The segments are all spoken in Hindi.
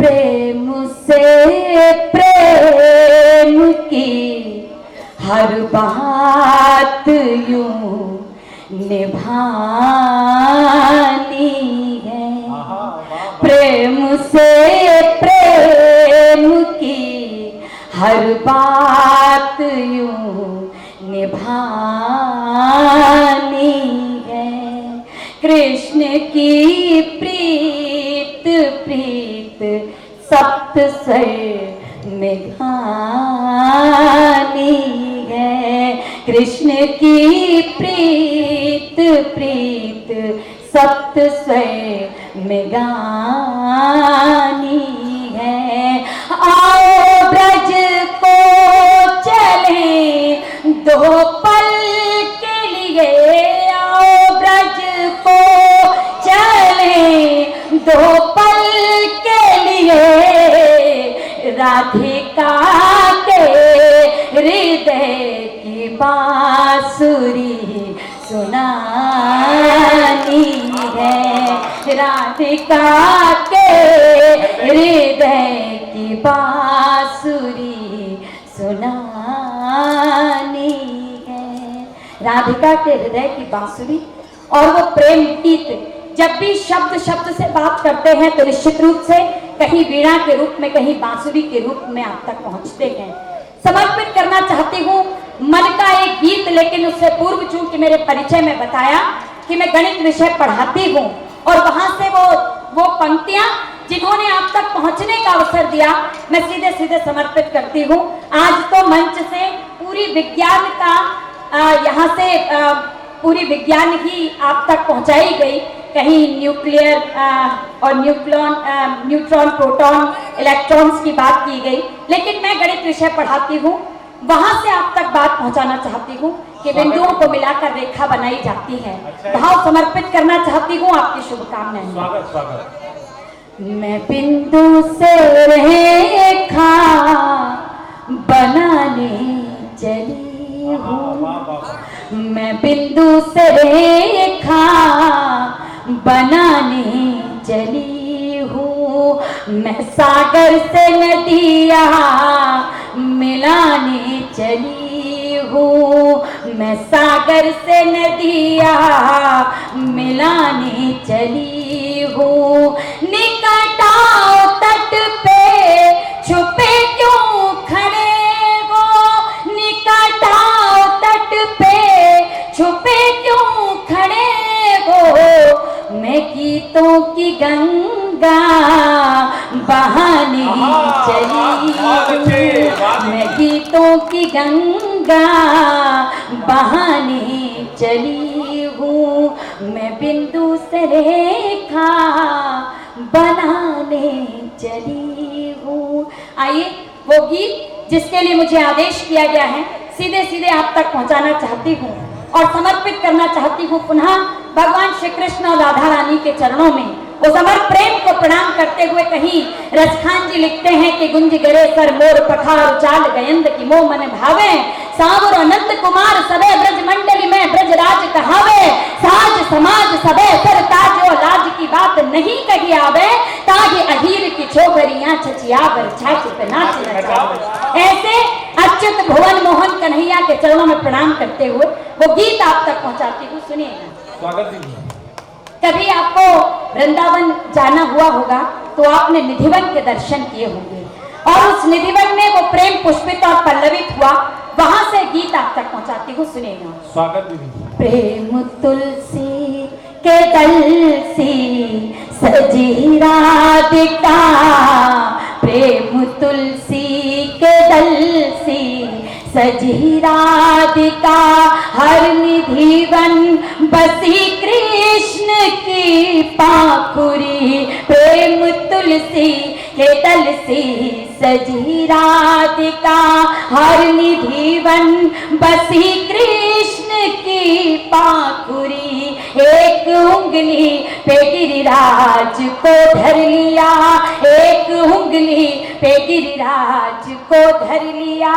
प्रेम से प्रेम की हर बात यूं निभानी है। प्रेम से प्रेम की हर बात यूं निभानी है। कृष्ण की प्रीत प्रीत सप्त स्वर में गानी है। कृष्ण की प्रीत प्रीत सप्त स्वर में गानी है। आओ ब्रज को चले दो पल के लिए, आओ ब्रज को चले दो पल के लिए। राधिका के हृदय की बांसुरी सुनानी है। राधिका के हृदय की बांसुरी सुनानी है। राधिका के हृदय की बांसुरी और वो प्रेम गीत जब भी शब्द शब्द से बात करते हैं तो निश्चित रूप से कहीं वीणा के रूप में, कहीं बांसुरी के रूप में आप तक पहुंचते हैं। समर्पित करना चाहती हूँ मन का एक गीत, लेकिन उससे पूर्व चूंकि मेरे परिचय में बताया कि मैं गणित विषय पढ़ाती हूँ और वहां से वो पंक्तियां जिन्होंने आप तक पहुंचने का अवसर दिया, मैं सीधे सीधे समर्पित करती हूँ। आज तो मंच से पूरी विज्ञान का यहाँ से पूरी विज्ञान ही आप तक पहुंचाई गई। कहीं न्यूक्लियर और न्यूट्रॉन, प्रोटॉन, इलेक्ट्रॉन्स की बात की गई, लेकिन मैं गणित विषय पढ़ाती हूँ, वहां से आप तक बात पहुंचाना चाहती हूँ कि बिंदुओं को मिलाकर रेखा बनाई जाती है। भाव समर्पित करना चाहती हूँ, आपकी शुभकामनाएं। मैं बिंदु से रेखा बनाने चली हूँ, मैं बिंदु से रेखा बनाने चली हूँ। मैं सागर से नदियाँ मिलाने चली हूँ, मैं सागर से नदियाँ मिलाने चली हूँ। निकट आओ तट पे छुपे क्यों खड़े हो, निकट आओ तट पे छुपे क्यों खड़े हो। मैं गीतों की गंगा बहाने चली हूँ, मैं गीतों की गंगा बहाने चली हूँ। मैं बिंदु से रेखा बनाने चली हूँ। आइए वो गीत जिसके लिए मुझे आदेश किया गया है सीधे सीधे आप तक पहुंचाना चाहती हूँ और समर्पित करना चाहती हूँ पुनः भगवान श्री कृष्ण और राधा रानी के चरणों में। उस अमर प्रेम को प्रणाम करते हुए कहीं रसखान जी लिखते हैं कि गुंज गरे सर मोर पखार चाल गयंद की मोह मन भावे। सावर अनंत कुमार सबे ब्रज मंडली में ब्रज राज कहावे। साज समाज सबे सर ताजो लाज की बात नहीं कही आवे। तागे अहीर की छोकरियां छचियावर छाछ पे नाच नचावे। ऐसे अच्युत भुवन मोहन कन्हैया के चरणों में प्रणाम करते हुए वो गीत आप तक पहुंचाती हूँ, सुनिएगा। स्वागत दीजिए। कभी आपको वृंदावन जाना हुआ होगा तो आपने निधिवन के दर्शन किए होंगे और उस निधिवन में वो प्रेम पुष्पित और पल्लवित हुआ, वहां से गीत आप तक पहुंचाती हूँ, सुनिएगा। स्वागत दीजिए। प्रेम तुलसी के दल सी सजी राधिका, प्रेम तुलसी के दल सी सजी राधिका। हर निधिवन बसी कृष्ण की पाखुरी, प्रेम तुलसी के दल सी सजी राधिका। हर निधिवन बसी कृष्ण की पाखुरी। एक उंगली पे गिरिराज को धर लिया, एक उंगली पे गिरिराज को धर लिया।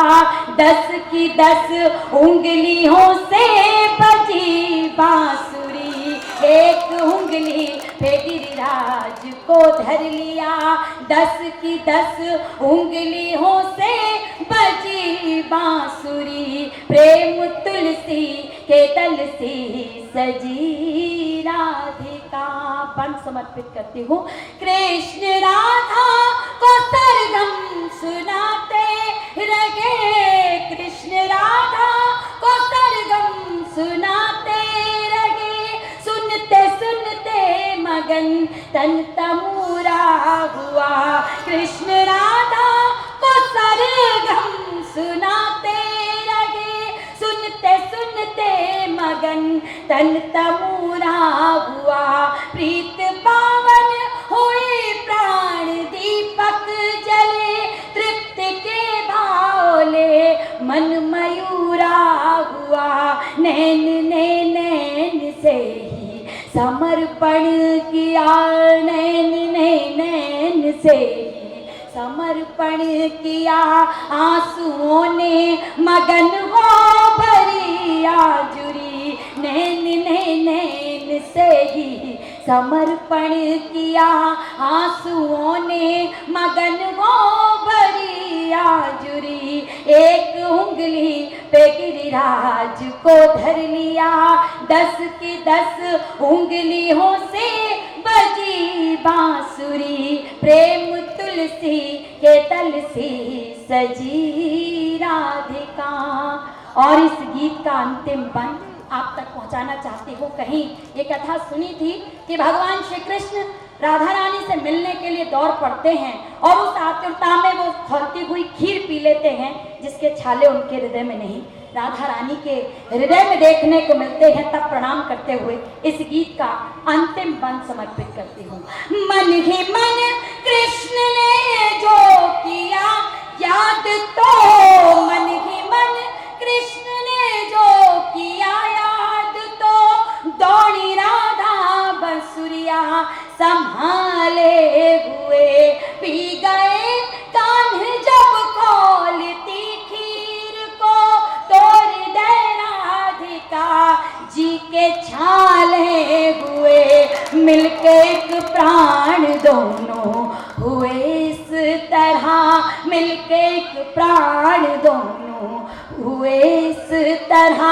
10 की 10 उंगलियों से बजी बांसुरी, एक उंगली पे गिरिराज को धर लिया। 10 की 10 उंगलियों से बजी बांसुरी, प्रेम तुलसी के तल से सजी राधिका। बन समर्पित करती हूँ। कृष्ण राधा को सरगम सुनाते रहे, कृष्ण राधा को सरगम सुनाते रहे। सुनते सुनते मगन तन तमूरा हुआ, कृष्ण राधा को सरगम सुनाते रहे। सुनते सुनते मगन तन तमूरा हुआ, प्रीत पावन हुई प्राण दीपक जले। तृप्ति के भावले मन मयूरा हुआ, नैन ने नैन से ही समर्पण किया, नैन ने नैन से ही समर्पण किया। आंसुओं ने मगन हो भरी आजुरी, नैन ने नैन से ही समर्पण किया। आंसुओं ने मगन हो भरी आजुरी, एक उंगली पे गिरिराज को धर लिया। 10 की 10 उंगलियों से बजी बांसुरी, प्रेम तुलसी के तल से सजी राधिका। और इस गीत का अंतिम बंद आप तक पहुंचाना चाहती हूँ। कहीं ये कथा सुनी थी कि भगवान श्री कृष्ण राधा रानी से मिलने के लिए दौड़ पड़ते हैं और उस आतुरता में वो खौलती हुई खीर पी लेते हैं जिसके छाले उनके हृदय में नहीं, राधा रानी के हृदय में देखने को मिलते हैं। तब प्रणाम करते हुए इस गीत का अंतिम बंद समर्पित करती हूँ। मन ही मन कृष्ण ने जो किया याद, तो मन ही मन कृष्ण ने जो किया याद, तो दौड़ी राधा बंसुरिया संभाले हुए। पी गए कान्ह जब खोलती खीर को, तोड़ दे राधिका जी के छाले हुए। मिलके एक प्राण दोनों हुए इस तरह, मिलके एक प्राण दोनों हुए इस तरह।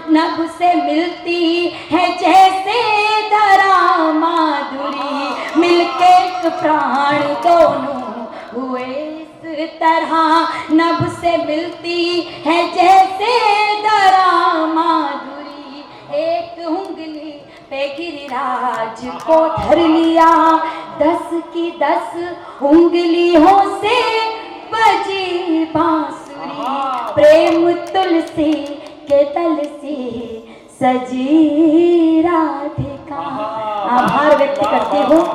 नभ से मिलती है जैसे धरा माधुरी, मिलके एक प्राण दोनों हुए इस तरह। नभ से मिलती है जैसे धरा माधुरी, एक उंगली पे गिरिराज को धर लिया। 10 की 10 उंगलियों से बजी बांसुरी, प्रेम तुलसी के तल से सजी राधिका। आभार व्यक्त करती हूँ।